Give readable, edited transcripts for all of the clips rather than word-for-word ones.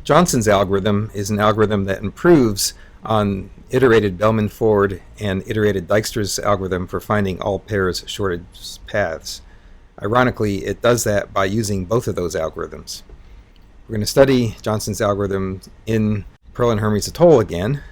Johnson's algorithm is an algorithm that improves on iterated Bellman-Ford and iterated Dijkstra's algorithm for finding all pairs shortest paths. Ironically, it does that by using both of those algorithms. We're going to study Johnson's algorithm in Pearl and Hermes Atoll again,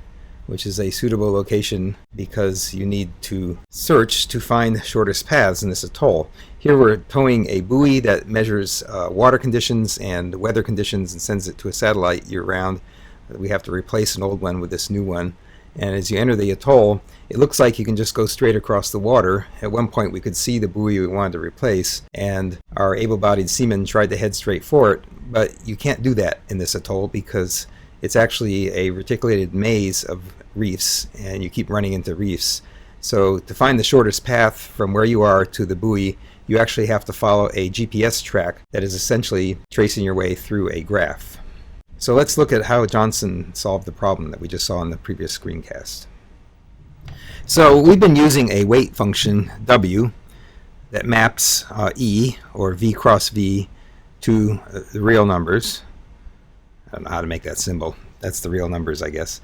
which is a suitable location because you need to search to find the shortest paths in this atoll. Here we're towing a buoy that measures water conditions and weather conditions and sends it to a satellite year-round. We have to replace an old one with this new one. And as you enter the atoll, it looks like you can just go straight across the water. At one point we could see the buoy we wanted to replace, and our able-bodied seaman tried to head straight for it, but you can't do that in this atoll because it's actually a reticulated maze of reefs, and you keep running into reefs. So to find the shortest path from where you are to the buoy, you actually have to follow a GPS track that is essentially tracing your way through a graph. So let's look at how Johnson solved the problem that we just saw in the previous screencast. So we've been using a weight function, W, that maps E, or V cross V, to the real numbers. I don't know how to make that symbol. That's the real numbers, I guess.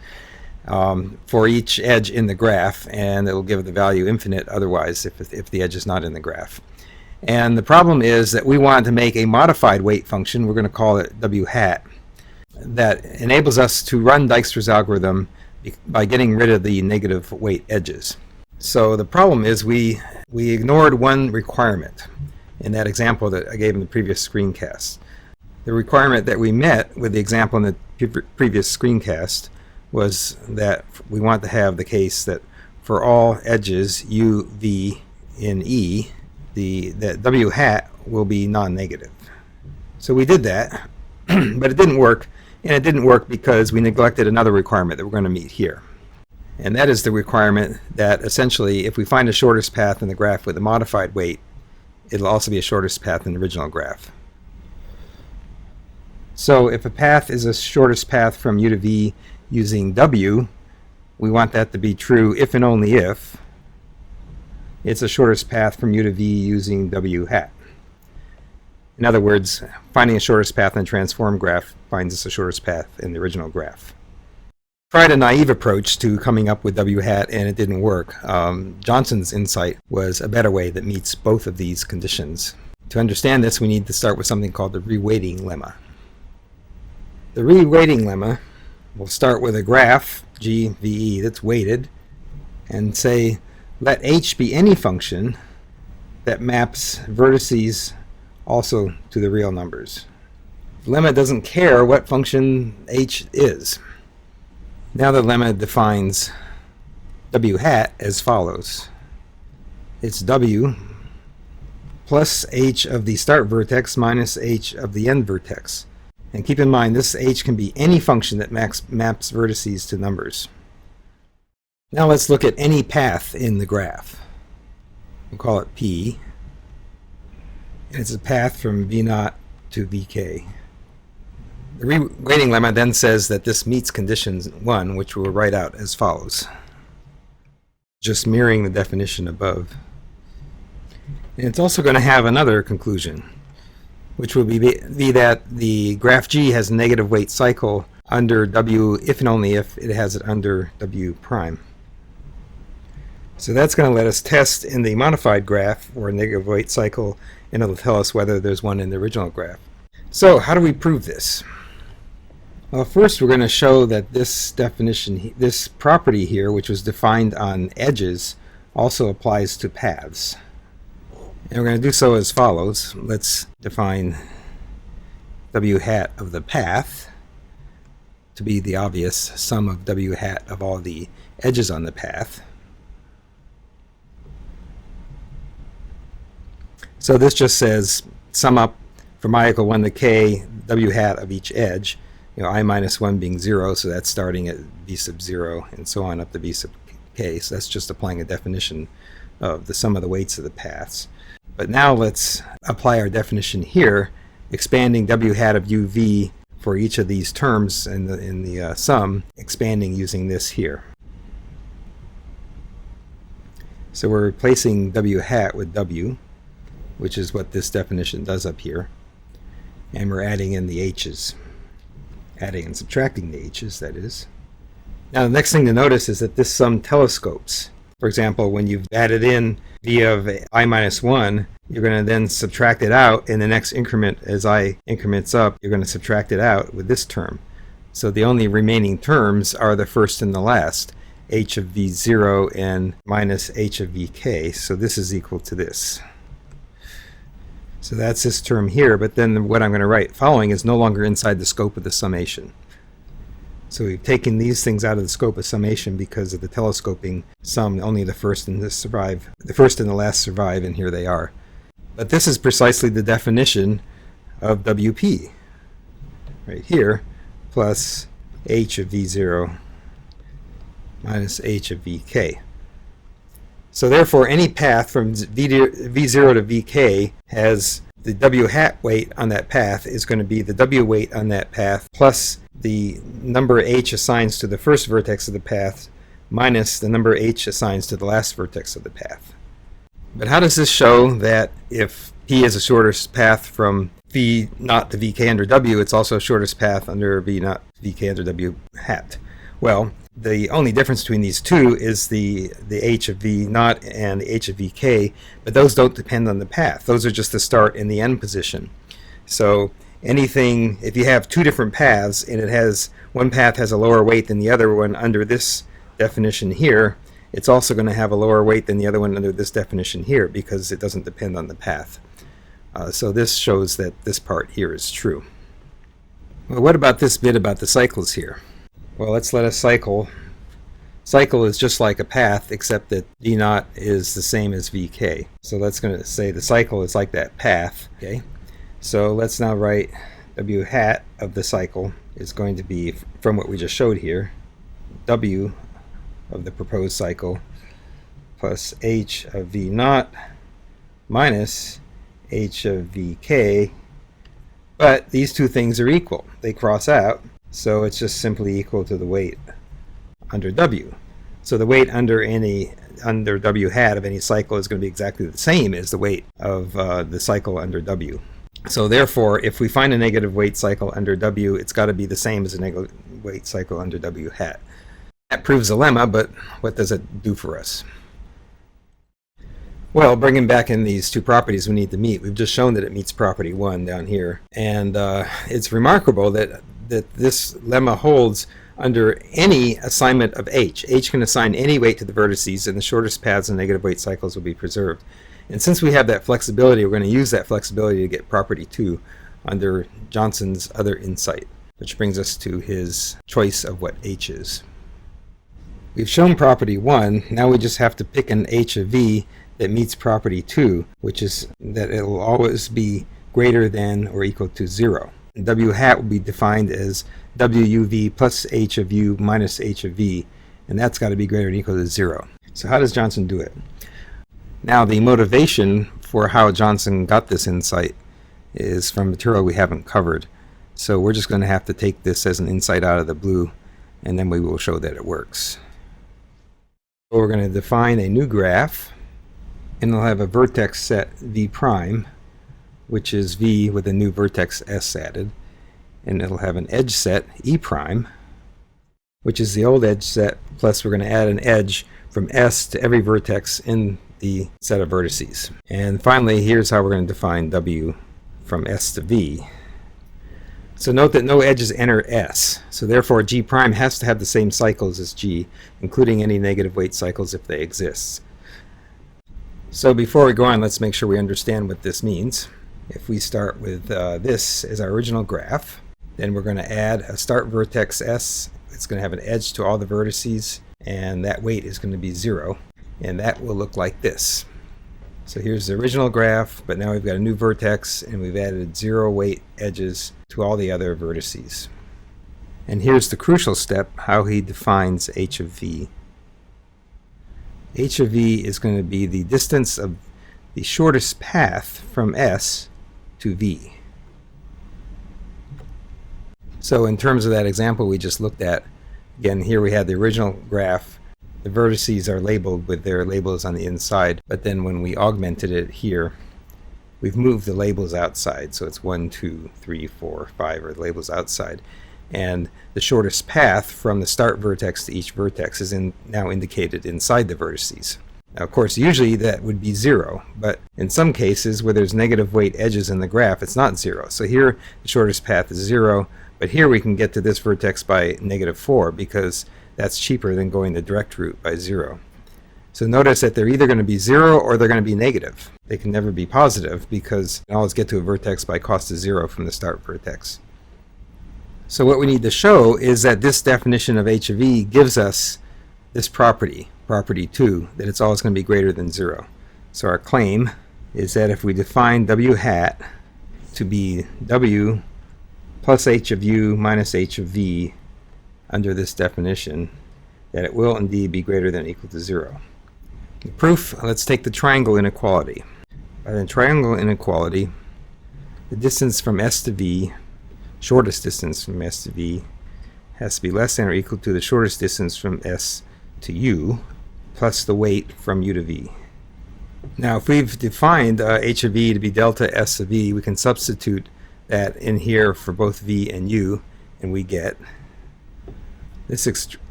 For each edge in the graph, and it'll give the value infinite otherwise if the edge is not in the graph. And the problem is that we want to make a modified weight function. We're going to call it W hat, that enables us to run Dijkstra's algorithm by getting rid of the negative weight edges. So the problem is we ignored one requirement in that example that I gave in the previous screencast. The requirement that we met with the example in the previous screencast was that we want to have the case that for all edges U, V in E, that W hat will be non-negative. So we did that, but it didn't work. And it didn't work because we neglected another requirement that we're going to meet here. And that is the requirement that essentially if we find the shortest path in the graph with a modified weight, it'll also be a shortest path in the original graph. So if a path is a shortest path from U to V using W, we want that to be true if and only if it's a shortest path from U to V using W hat. In other words, finding a shortest path in a transform graph finds us the shortest path in the original graph. Tried a naive approach to coming up with W hat, and it didn't work. Johnson's insight was a better way that meets both of these conditions. To understand this, we need to start with something called the reweighting lemma. The reweighting lemma will start with a graph, G, V, E, that's weighted, and say, let H be any function that maps vertices also to the real numbers. The lemma doesn't care what function H is. Now the lemma defines W hat as follows. It's W plus H of the start vertex minus H of the end vertex. And keep in mind, this H can be any function that maps vertices to numbers. Now let's look at any path in the graph. We'll call it P. And it's a path from V0 to Vk. The reweighting lemma then says that this meets condition 1, which we'll write out as follows. Just mirroring the definition above. And it's also going to have another conclusion, which will be that the graph G has a negative weight cycle under W if and only if it has it under W prime. So that's going to let us test in the modified graph for a negative weight cycle, and it'll tell us whether there's one in the original graph. So how do we prove this? Well, first we're going to show that this definition, this property here, which was defined on edges, also applies to paths. And we're going to do so as follows. Let's define W hat of the path to be the obvious sum of W hat of all the edges on the path. So this just says sum up from I equal 1 to k W hat of each edge. I minus 1 being 0, so that's starting at V sub 0 and so on up to V sub k. So that's just applying a definition of the sum of the weights of the paths. But now let's apply our definition here, expanding W hat of UV for each of these terms in the sum, expanding using this here. So we're replacing W hat with W, which is what this definition does up here, and we're adding in the h's. adding and subtracting the h's, that is. Now the next thing to notice is that this sum telescopes. For example, when you've added in v of I minus 1, you're going to then subtract it out in the next increment. As I increments up, you're going to subtract it out with this term. So the only remaining terms are the first and the last, h of v0 and minus h of vk. So this is equal to this. So that's this term here, but then what I'm going to write following is no longer inside the scope of the summation. So we've taken these things out of the scope of summation because of the telescoping sum. Only the first and the last survive, and here they are. But this is precisely the definition of WP, right here, plus h of v0 minus h of vk. So therefore, any path from v0 to vk has the w hat weight on that path is going to be the w weight on that path plus the number h assigns to the first vertex of the path minus the number h assigns to the last vertex of the path. But how does this show that if p is the shortest path from v naught to vk under w, it's also shortest path under v naught to vk under w hat? Well, the only difference between these two is the h of v naught and the h of vk, but those don't depend on the path. Those are just the start and the end position. So anything, if you have two different paths and it has one path has a lower weight than the other one under this definition here, it's also going to have a lower weight than the other one under this definition here because it doesn't depend on the path. So this shows that this part here is true. Well, what about this bit about the cycles here? Well, let's let a cycle is just like a path, except that v naught is the same as vk. So that's going to say the cycle is like that path. Okay. So let's now write w hat of the cycle is going to be, from what we just showed here, w of the proposed cycle plus h of v naught minus h of vk. But these two things are equal. They cross out. So it's just simply equal to the weight under w. So the weight under w hat of any cycle is going to be exactly the same as the weight of the cycle under w. So therefore, if we find a negative weight cycle under w, it's got to be the same as a negative weight cycle under w hat. That proves a lemma, but what does it do for us? Well, bringing back in these two properties we need to meet, we've just shown that it meets property 1 down here. And it's remarkable that this lemma holds under any assignment of h. H can assign any weight to the vertices, and the shortest paths and negative weight cycles will be preserved. And since we have that flexibility, we're going to use that flexibility to get property 2 under Johnson's other insight, which brings us to his choice of what h is. We've shown property 1. Now we just have to pick an h of v that meets property 2, which is that it will always be greater than or equal to 0. W hat will be defined as WUV plus h of u minus h of v, and that's got to be greater than or equal to 0. So how does Johnson do it? Now the motivation for how Johnson got this insight is from material we haven't covered. So we're just going to have to take this as an insight out of the blue, and then we will show that it works. So we're going to define a new graph, and it'll have a vertex set v prime, which is v with a new vertex s added, and it'll have an edge set e prime, which is the old edge set, plus we're going to add an edge from s to every vertex in the set of vertices. And finally, here's how we're going to define w from s to v. So note that no edges enter s, so therefore g prime has to have the same cycles as g, including any negative weight cycles if they exist. So before we go on, let's make sure we understand what this means. If we start with this as our original graph, then we're going to add a start vertex s. It's going to have an edge to all the vertices, and that weight is going to be 0, and that will look like this. So here's the original graph, but now we've got a new vertex, and we've added 0 weight edges to all the other vertices. And here's the crucial step, how he defines h of v. H of v is going to be the distance of the shortest path from s to v. So in terms of that example we just looked at, again, here we had the original graph. The vertices are labeled with their labels on the inside, but then when we augmented it here, we've moved the labels outside. So it's 1, 2, 3, 4, 5 are the labels outside. and the shortest path from the start vertex to each vertex is now indicated inside the vertices. Now, of course, usually that would be 0, but in some cases where there's negative weight edges in the graph, it's not 0. So here the shortest path is 0, but here we can get to this vertex by -4 because that's cheaper than going the direct route by 0. So notice that they're either going to be 0 or they're going to be negative. They can never be positive because you can always get to a vertex by cost of 0 from the start vertex. So what we need to show is that this definition of h of e gives us this property 2, that it's always going to be greater than 0. So our claim is that if we define w hat to be w plus h of u minus h of v under this definition, that it will indeed be greater than or equal to 0. The proof, let's take the triangle inequality. By the triangle inequality, the distance from s to v, shortest distance from s to v, has to be less than or equal to the shortest distance from s to u plus the weight from u to v. Now, if we've defined h of v to be delta s of v, we can substitute that in here for both v and u, and we get this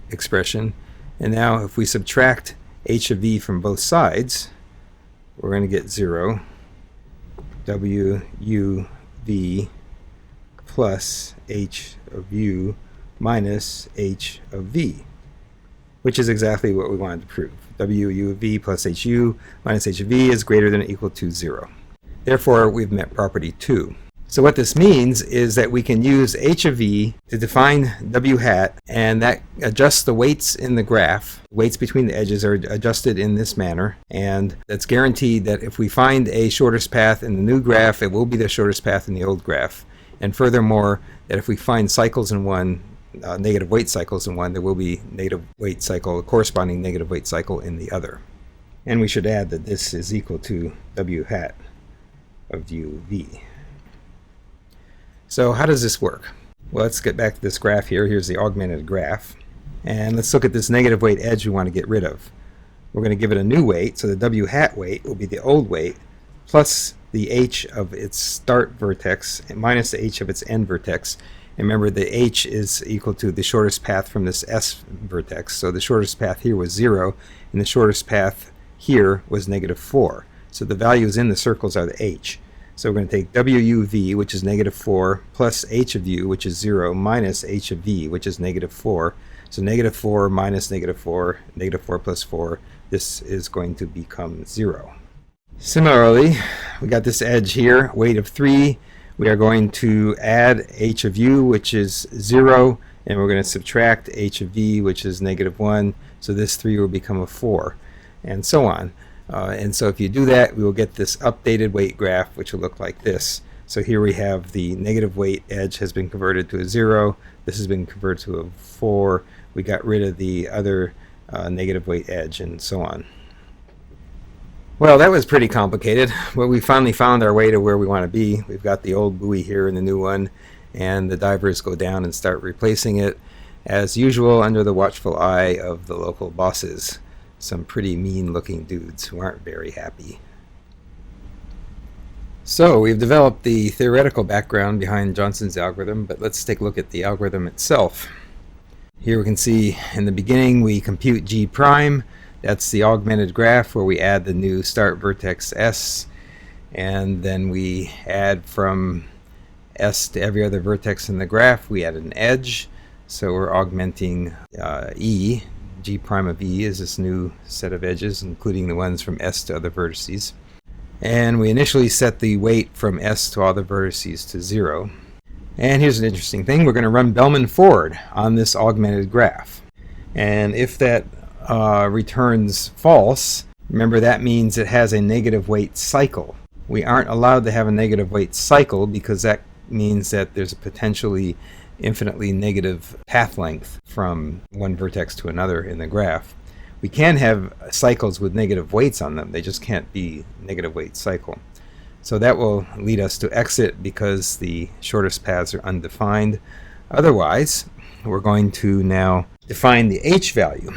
expression. And now if we subtract h of v from both sides, we're going to get 0 w u v plus h of u minus h of v, which is exactly what we wanted to prove. W u of v plus h u minus h of v is greater than or equal to 0. Therefore, we've met property 2. So what this means is that we can use h of v to define w hat, and that adjusts the weights in the graph. Weights between the edges are adjusted in this manner, and that's guaranteed that if we find a shortest path in the new graph, it will be the shortest path in the old graph. And furthermore, that if we find cycles in one, negative weight cycles in one, there will be negative weight cycle, a corresponding negative weight cycle in the other. And we should add that this is equal to w hat of uv. So how does this work? Well, let's get back to this graph here. Here's the augmented graph. And let's look at this negative weight edge we want to get rid of. We're going to give it a new weight, so the w hat weight will be the old weight plus the h of its start vertex minus the h of its end vertex. And remember, the h is equal to the shortest path from this s vertex. So the shortest path here was 0, and the shortest path here was -4. So the values in the circles are the h. So we're going to take wuv, which is -4, plus h of u, which is 0, minus h of v, which is -4. So -4 minus -4, -4 plus 4, this is going to become 0. Similarly, we got this edge here, weight of 3. We are going to add h of u, which is 0, and we're going to subtract h of v, which is -1. So this 3 will become a 4, and so on. And so if you do that, we will get this updated weight graph, which will look like this. So here we have the negative weight edge has been converted to a 0. This has been converted to a 4. We got rid of the other negative weight edge, and so on. Well, that was pretty complicated, but we finally found our way to where we want to be. We've got the old buoy here and the new one, and the divers go down and start replacing it, as usual, under the watchful eye of the local bosses. Some pretty mean-looking dudes who aren't very happy. So we've developed the theoretical background behind Johnson's algorithm, but let's take a look at the algorithm itself. Here we can see in the beginning we compute g prime. That's the augmented graph where we add the new start vertex s, and then we add from s to every other vertex in the graph. We add an edge, so we're augmenting e. G prime of e is this new set of edges, including the ones from s to other vertices. And we initially set the weight from s to all the vertices to 0. And here's an interesting thing. We're going to run Bellman forward on this augmented graph. And if that returns false, remember that means it has a negative weight cycle. We aren't allowed to have a negative weight cycle because that means that there's a potentially infinitely negative path length from one vertex to another in the graph. We can have cycles with negative weights on them. They just can't be negative weight cycle. So that will lead us to exit because the shortest paths are undefined. Otherwise, we're going to now define the h value.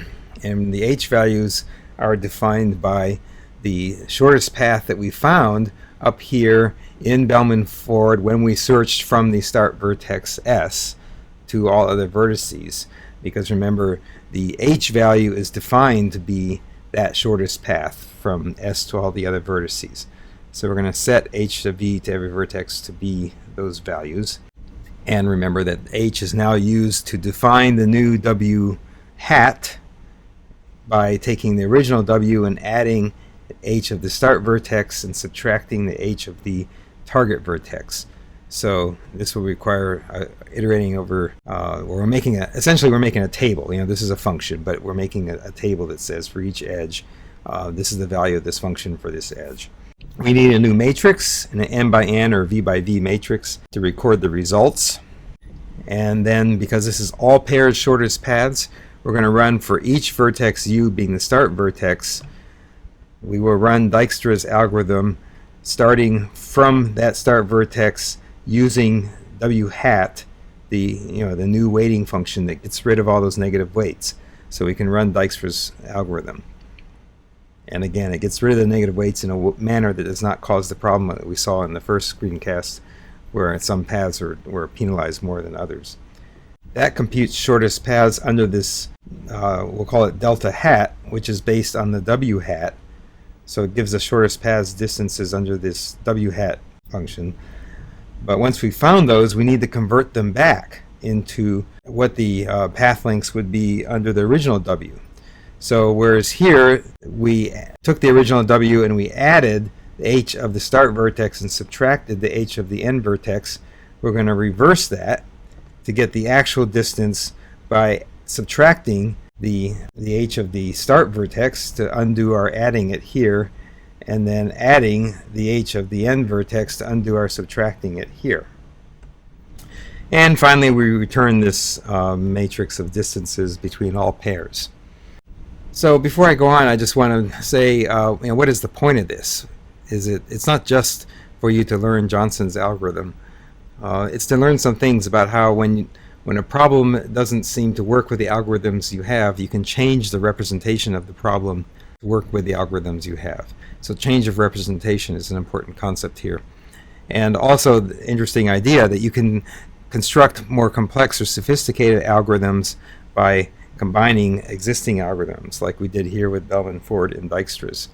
And the h values are defined by the shortest path that we found up here in Bellman Ford when we searched from the start vertex s. to all other vertices, because remember, the h value is defined to be that shortest path from S to all the other vertices. So we're going to set h to v to every vertex to be those values. And remember that h is now used to define the new w hat by taking the original w and adding h of the start vertex and subtracting the h of the target vertex. So this will require iterating over, we're making essentially we're making a table. This is a function, but we're making a table that says for each edge, this is the value of this function for this edge. We need a new matrix, an n by n or v by v matrix, to record the results. And then, because this is all pairs shortest paths, we're going to run for each vertex u being the start vertex. We will run Dijkstra's algorithm starting from that start vertex using w hat, the new weighting function that gets rid of all those negative weights. So we can run Dijkstra's algorithm. And again, it gets rid of the negative weights in a manner that does not cause the problem that we saw in the first screencast, where some paths were penalized more than others. That computes shortest paths under this, we'll call it delta hat, which is based on the w hat. So it gives the shortest paths distances under this w hat function. But once we found those, we need to convert them back into what the path lengths would be under the original w. So whereas here we took the original w and we added the h of the start vertex and subtracted the h of the end vertex, we're going to reverse that to get the actual distance by subtracting the h of the start vertex to undo our adding it here, and then adding the h of the end vertex to undo our subtracting it here. And finally, we return this matrix of distances between all pairs. So before I go on, I just want to say, what is the point of this? It's not just for you to learn Johnson's algorithm. It's to learn some things about how when a problem doesn't seem to work with the algorithms you have, you can change the representation of the problem to work with the algorithms you have. So change of representation is an important concept here. And also the interesting idea that you can construct more complex or sophisticated algorithms by combining existing algorithms, like we did here with Bellman-Ford and Dijkstra's.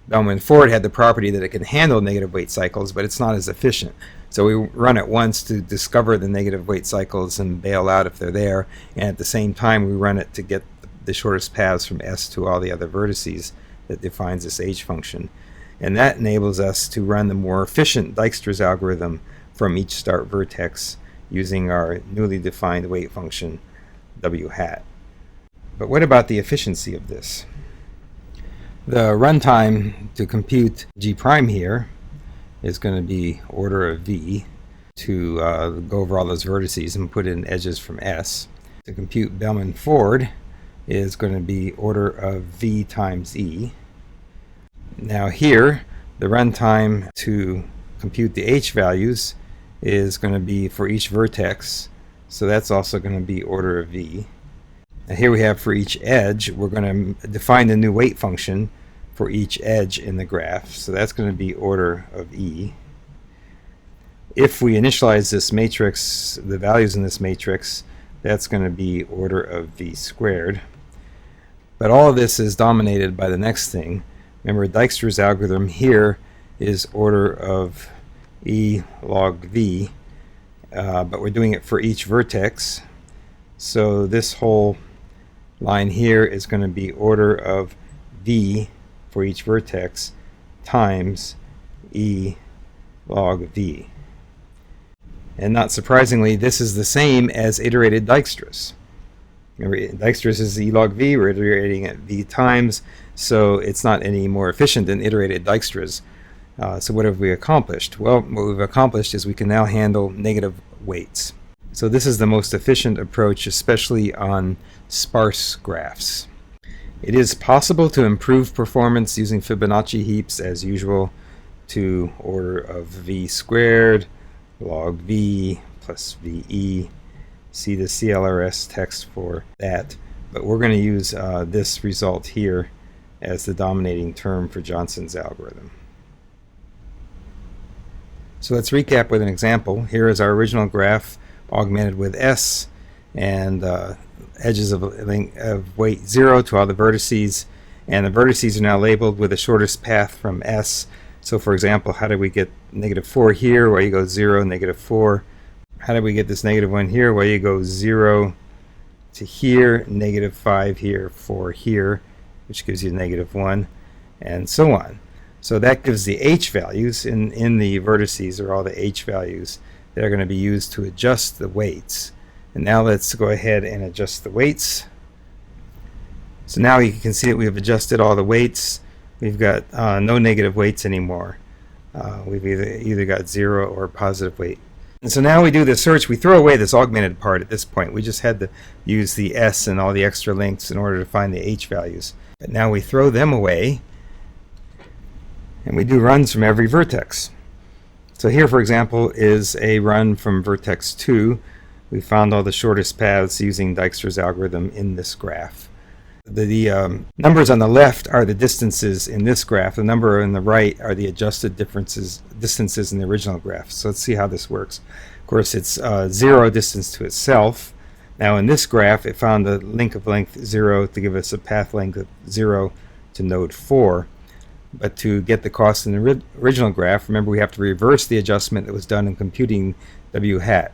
Bellman-Ford had the property that it can handle negative weight cycles, but it's not as efficient. So we run it once to discover the negative weight cycles and bail out if they're there, and at the same time we run it to get the shortest paths from S to all the other vertices that defines this h function. And that enables us to run the more efficient Dijkstra's algorithm from each start vertex using our newly defined weight function w hat. But what about the efficiency of this? The runtime to compute g prime here is going to be order of v to go over all those vertices and put in edges from S. To compute Bellman-Ford is going to be order of v times e. Now here, the runtime to compute the h values is going to be for each vertex, so that's also going to be order of v. Now here we have for each edge, we're going to define the new weight function for each edge in the graph, so that's going to be order of e. If we initialize this matrix, the values in this matrix, that's going to be order of v squared. But all of this is dominated by the next thing. Remember, Dijkstra's algorithm here is order of e log v, but we're doing it for each vertex. So this whole line here is going to be order of v for each vertex times e log v. And not surprisingly, this is the same as iterated Dijkstra's. Remember, Dijkstra's is e log v, we're iterating at v times, so it's not any more efficient than iterated Dijkstra's. So what have we accomplished? Well, what we've accomplished is we can now handle negative weights. So this is the most efficient approach, especially on sparse graphs. It is possible to improve performance using Fibonacci heaps as usual to order of v squared log v plus ve. See the CLRS text for that. But we're going to use this result here as the dominating term for Johnson's algorithm. So let's recap with an example. Here is our original graph augmented with S, and edges of weight 0 to all the vertices, and the vertices are now labeled with the shortest path from S. So for example, how do we get -4 here where you go 0, -4? How do we get this -1 here where you go 0 to here, -5 here, 4 here, which gives you -1, and so on. So that gives the H values in the vertices, are all the H values that are going to be used to adjust the weights. And now let's go ahead and adjust the weights. So now you can see that we've adjusted all the weights. We've got no negative weights anymore. We've either got 0 or positive weight. And so now we do the search. We throw away this augmented part at this point. We just had to use the S and all the extra links in order to find the H values. But now we throw them away, and we do runs from every vertex. So here, for example, is a run from vertex 2. We found all the shortest paths using Dijkstra's algorithm in this graph. The numbers on the left are the distances in this graph. The number on the right are the adjusted distances in the original graph. So let's see how this works. Of course, it's 0 distance to itself. Now in this graph, it found a link of length 0 to give us a path length of 0 to node 4. But to get the cost in the original graph, remember we have to reverse the adjustment that was done in computing W hat.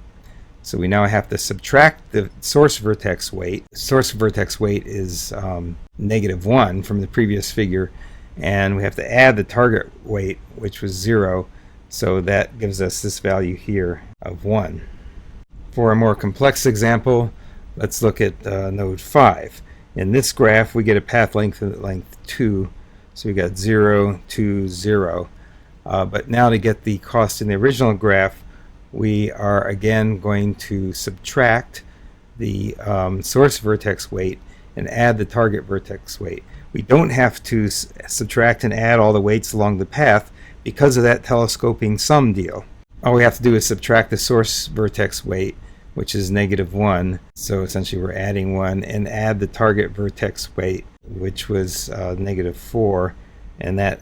So we now have to subtract the source vertex weight. Source vertex weight is -1 from the previous figure, and we have to add the target weight, which was 0. So that gives us this value here of 1. For a more complex example, let's look at node 5. In this graph, we get a path length of length 2. So we got 0, 2, 0. But now to get the cost in the original graph, we are again going to subtract the source vertex weight and add the target vertex weight. We don't have to subtract and add all the weights along the path because of that telescoping sum deal. All we have to do is subtract the source vertex weight, which is -1. So essentially we're adding 1, and add the target vertex weight, which was -4, and that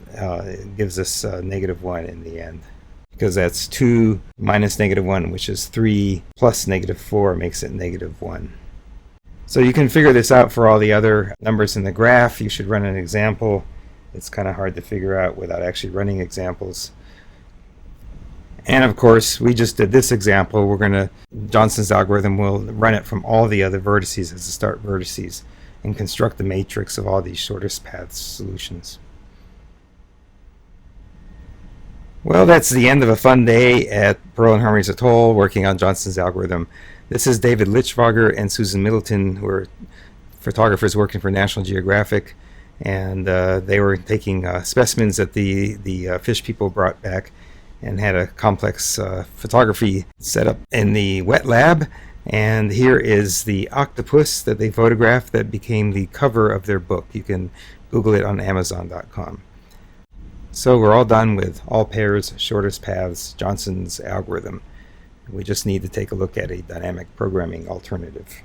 gives us -1 in the end. Because that's 2 minus -1, which is 3, plus -4 makes it -1. So you can figure this out for all the other numbers in the graph. You should run an example. It's kind of hard to figure out without actually running examples. And of course, we just did this example. Johnson's algorithm will run it from all the other vertices as the start vertices and construct the matrix of all these shortest paths solutions. Well, that's the end of a fun day at Pearl and Harmony's Atoll working on Johnson's algorithm. This is David Lichwager and Susan Middleton, who are photographers working for National Geographic, and they were taking specimens that the fish people brought back and had a complex photography set up in the wet lab. And here is the octopus that they photographed that became the cover of their book. You can Google it on Amazon.com. So we're all done with all pairs, shortest paths, Johnson's algorithm. We just need to take a look at a dynamic programming alternative.